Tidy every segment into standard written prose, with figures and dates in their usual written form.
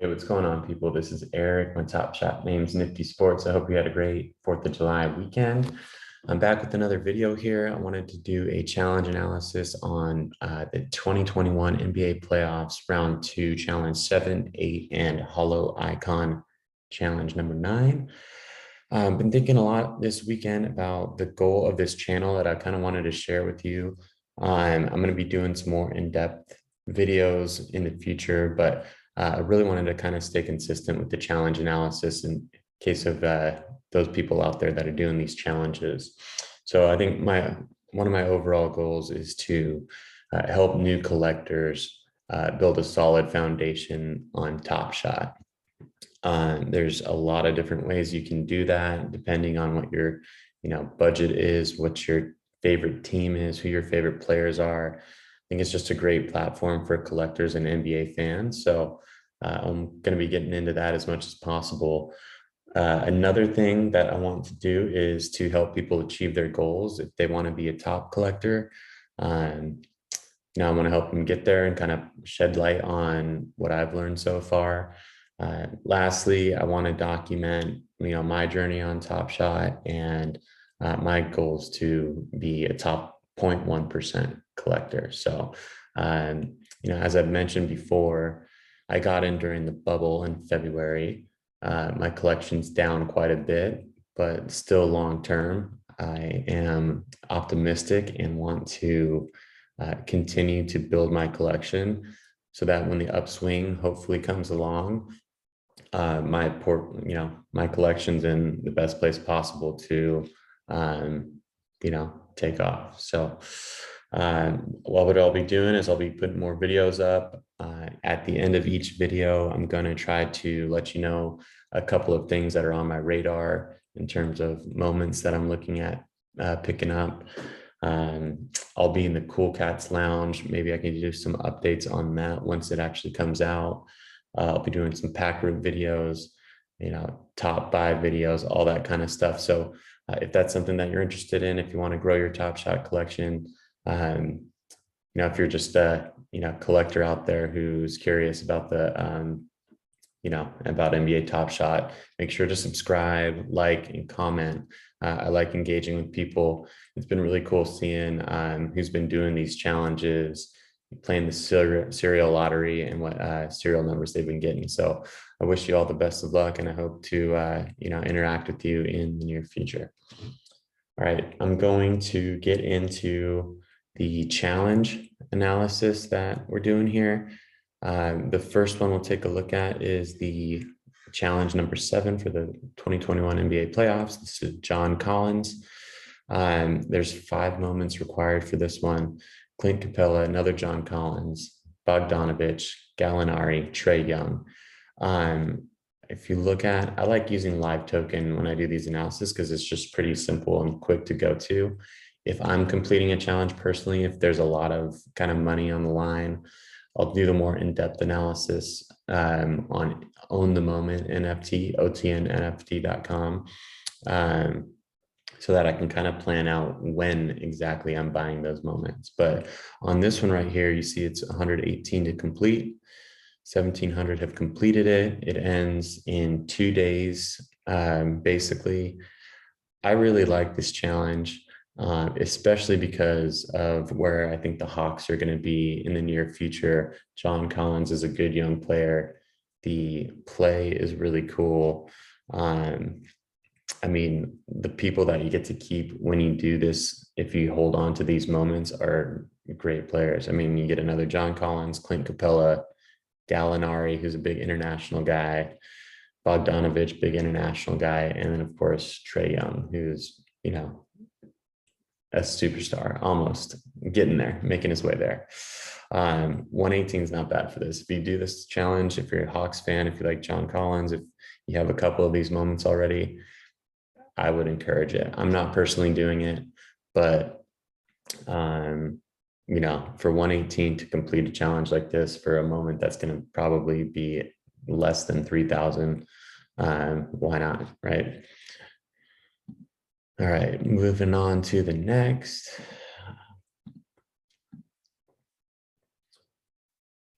Hey, what's going on, people? This is Eric. My top shot name's Nifty Sports. I hope you had a great 4th of July weekend. I'm back with another video here. I wanted to do a challenge analysis on the 2021 NBA playoffs, round 2, challenge 7, 8, and Holo Icon challenge number 9. I've been thinking a lot this weekend about the goal of this channel that I kind of wanted to share with you. I'm going to be doing some more in-depth videos in the future, but I really wanted to kind of stay consistent with the challenge analysis in case of those people out there that are doing these challenges. So I think one of my overall goals is to help new collectors build a solid foundation on Top Shot. There's a lot of different ways you can do that, depending on what your budget is, what your favorite team is, who your favorite players are. I think it's just a great platform for collectors and NBA fans. So I'm going to be getting into that as much as possible. Another thing that I want to do is to help people achieve their goals. If they want to be a top collector, I want to help them get there and kind of shed light on what I've learned so far. Lastly, I want to document, my journey on Top Shot and my goals to be a top 0.1% collector. So, as I've mentioned before, I got in during the bubble in February. My collection's down quite a bit, but still long term, I am optimistic and want to continue to build my collection so that when the upswing hopefully comes along, my collection's in the best place possible to, take off. So what I'll be doing is I'll be putting more videos up. At the end of each video, I'm going to try to let you know a couple of things that are on my radar in terms of moments that I'm looking at picking up. I'll be in the Cool Cats Lounge. Maybe I can do some updates on that once it actually comes out. I'll be doing some pack room videos, top 5 videos, all that kind of stuff. So if that's something that you're interested in, if you want to grow your Top Shot collection, if you're just a collector out there who's curious about the about NBA Top Shot, make sure to subscribe, like, and comment. I like engaging with people. It's been really cool seeing who's been doing these challenges, playing the serial lottery, and what serial numbers they've been getting. So I wish you all the best of luck, and I hope to interact with you in the near future. All right, I'm going to get into the challenge analysis that we're doing here. The first one we'll take a look at is the challenge number 7 for the 2021 NBA playoffs. This is John Collins. There's 5 moments required for this one. Clint Capella, another John Collins, Bogdanovich, Gallinari, Trae Young. If you look at, I like using live token when I do these analysis because it's just pretty simple and quick to go to. If I'm completing a challenge personally, if there's a lot of kind of money on the line, I'll do the more in-depth analysis on Own the Moment NFT, otnnft.com, so that I can kind of plan out when exactly I'm buying those moments. But on this one right here, you see it's 118 to complete. 1,700 have completed it. It ends in 2 days. Basically, I really like this challenge, especially because of where I think the Hawks are going to be in the near future. John Collins is a good young player. The play is really cool. The people that you get to keep when you do this, if you hold on to these moments, are great players. You get another John Collins, Clint Capella, Gallinari, who's a big international guy, Bogdanovich, big international guy, and then of course Trae Young, who's a superstar, almost getting there, making his way there. 118 is not bad for this. If you do this challenge, if you're a Hawks fan, if you like John Collins, if you have a couple of these moments already, I would encourage it. I'm not personally doing it, but for 118 to complete a challenge like this for a moment that's going to probably be less than 3,000, why not, right? All right, moving on to the next.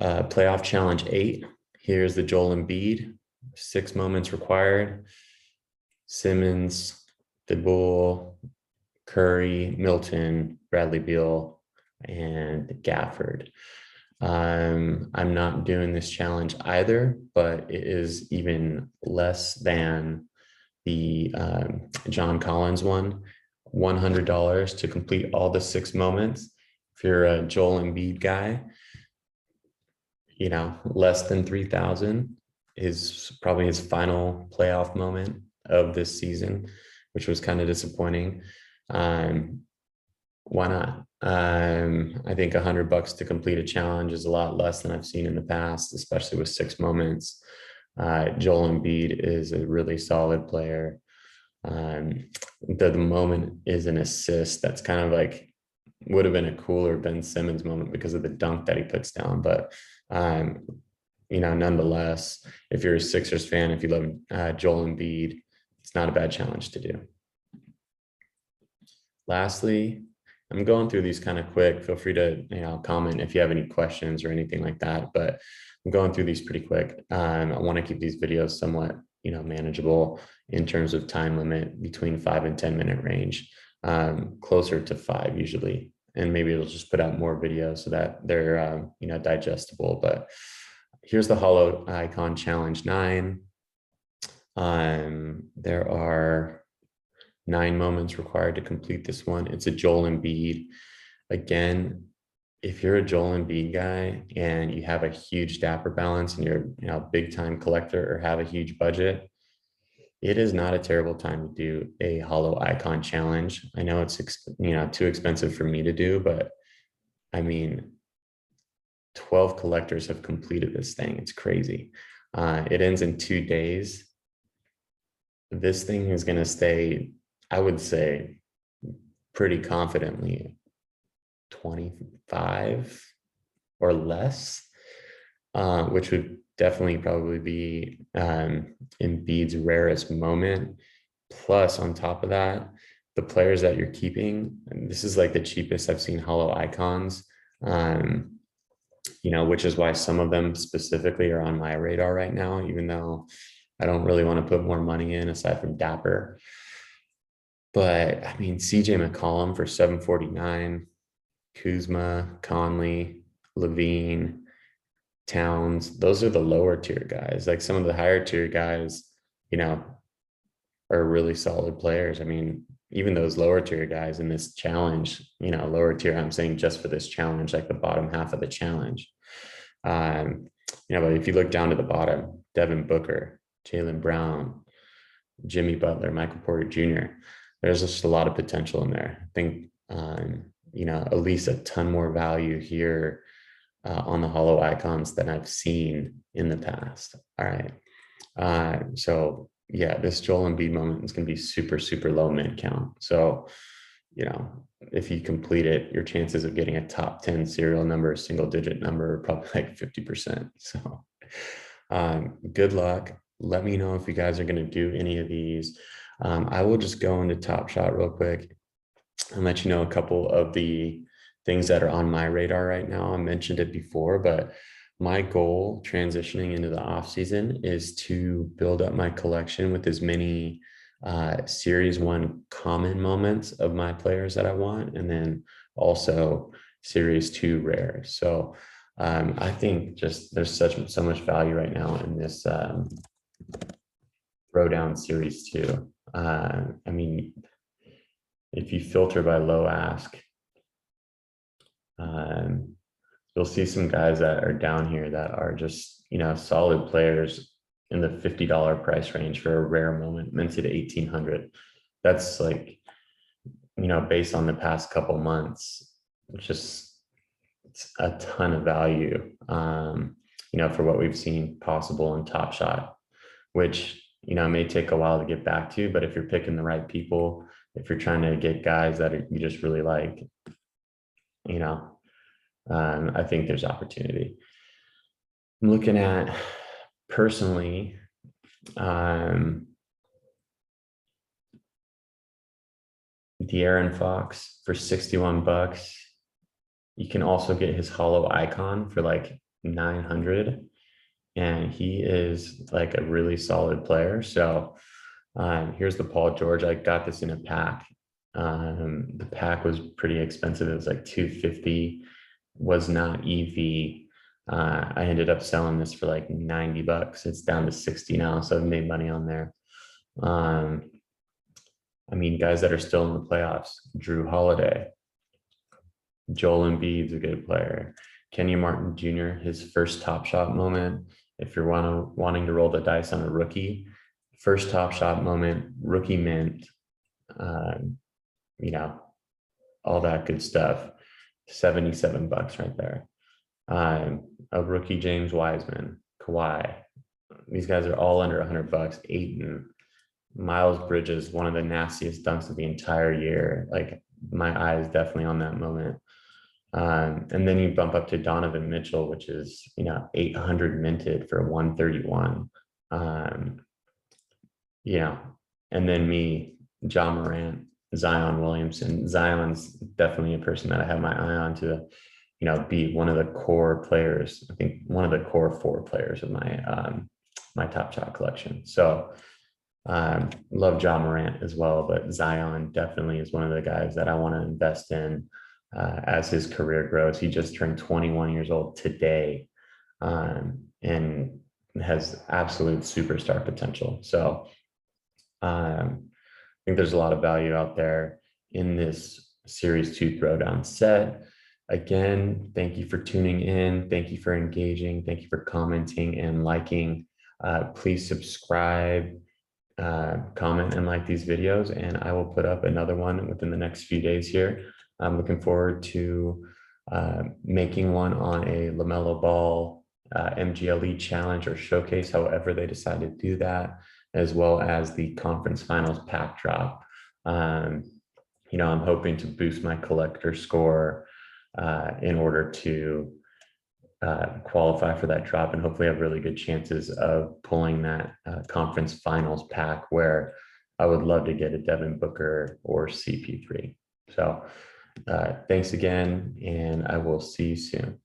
Playoff challenge 8. Here's the Joel Embiid, 6 moments required. Simmons, DeBull, Curry, Milton, Bradley Beal, and Gafford. I'm not doing this challenge either, but it is even less than the John Collins one. $100 to complete all the 6 moments. If you're a Joel Embiid guy, you know, less than 3,000 is probably his final playoff moment of this season, which was kind of disappointing. Why not? I think $100 to complete a challenge is a lot less than I've seen in the past, especially with 6 moments. Joel Embiid is a really solid player. The moment is an assist that's kind of like would have been a cooler Ben Simmons moment because of the dunk that he puts down. But you know, nonetheless, if you're a Sixers fan, if you love Joel Embiid, it's not a bad challenge to do. Lastly, I'm going through these kind of quick. Feel free to, you know, comment if you have any questions or anything like that, but I'm going through these pretty quick. I want to keep these videos somewhat, you know, manageable in terms of time limit, between 5 and 10 minute range, closer to 5 usually. And maybe it'll just put out more videos so that they're, you know, digestible. But here's the Holo Icon Challenge 9. There are 9 moments required to complete this one. It's a Joel Embiid. Again, if you're a Joel Embiid guy and you have a huge dapper balance and you're, you know, a big time collector or have a huge budget, it is not a terrible time to do a Holo Icon challenge. I know it's, you know, too expensive for me to do, but I mean, 12 collectors have completed this thing. It's crazy. It ends in 2 days. This thing is going to stay, I would say, pretty confidently 25 or less, which would definitely probably be Embiid's rarest moment. Plus, on top of that, the players that you're keeping, and this is like the cheapest I've seen Holo Icons, you know, which is why some of them specifically are on my radar right now, even though I don't really want to put more money in aside from Dapper. But I mean, CJ McCollum for $749, Kuzma, Conley, Levine, Towns, those are the lower tier guys. Like some of the higher tier guys, you know, are really solid players. I mean, even those lower tier guys in this challenge, you know, lower tier, I'm saying just for this challenge, like the bottom half of the challenge. You know, but if you look down to the bottom, Devin Booker, Jaylen Brown, Jimmy Butler, Michael Porter Jr., there's just a lot of potential in there. I think, you know, at least a ton more value here on the Holo Icons than I've seen in the past. All right. So yeah, this Joel Embiid moment is going to be super, super low mid count. So, you know, if you complete it, your chances of getting a top 10 serial number, single digit number, are probably like 50%. So good luck. Let me know if you guys are going to do any of these. I will just go into Top Shot real quick and let you know a couple of the things that are on my radar right now. I mentioned it before, but my goal transitioning into the off season is to build up my collection with as many Series 1 common moments of my players that I want, and then also Series 2 rare. So I think just there's so much value right now in this Throwdown Series 2. I mean, if you filter by low ask, you'll see some guys that are down here that are just, you know, solid players in the $50 price range for a rare moment, minted at 1,800. That's like, you know, based on the past couple months, it's a ton of value, you know, for what we've seen possible in Top Shot, which, you know, may take a while to get back to, but if you're picking the right people, if you're trying to get guys that you just really like, you know, I think there's opportunity. I'm looking at personally, De'Aaron Fox for $61. You can also get his Holo Icon for like 900. and he is like a really solid player. So here's the Paul George. I got this in a pack. The pack was pretty expensive. It was like 250, was not EV. I ended up selling this for like 90 bucks. It's down to 60 now, so I've made money on there. I mean, guys that are still in the playoffs, Drew Holiday, Joel Embiid's a good player. Kenny Martin Jr., his first Top Shot moment. If you're wanting to roll the dice on a rookie, first Top Shot moment, rookie mint, you know, all that good stuff. 77 bucks right there. A rookie James Wiseman, Kawhi. These guys are all under 100 bucks. Ayton, Miles Bridges, one of the nastiest dunks of the entire year. Like my eye is definitely on that moment. And then you bump up to Donovan Mitchell, which is, 800 minted for 131. And then me, John Morant, Zion Williamson. Zion's definitely a person that I have my eye on to, be one of the core players. I think one of the core 4 players of my Top Shot collection. So love John Morant as well, but Zion definitely is one of the guys that I want to invest in as his career grows. He just turned 21 years old today, and has absolute superstar potential. So I think there's a lot of value out there in this Series 2 Throwdown set. Again, thank you for tuning in. Thank you for engaging. Thank you for commenting and liking. Please subscribe, comment, and like these videos, and I will put up another one within the next few days here. I'm looking forward to making one on a LaMelo Ball MGLE challenge or showcase, however they decide to do that, as well as the conference finals pack drop. I'm hoping to boost my collector score in order to qualify for that drop, and hopefully have really good chances of pulling that conference finals pack, where I would love to get a Devin Booker or CP3. So thanks again, and I will see you soon.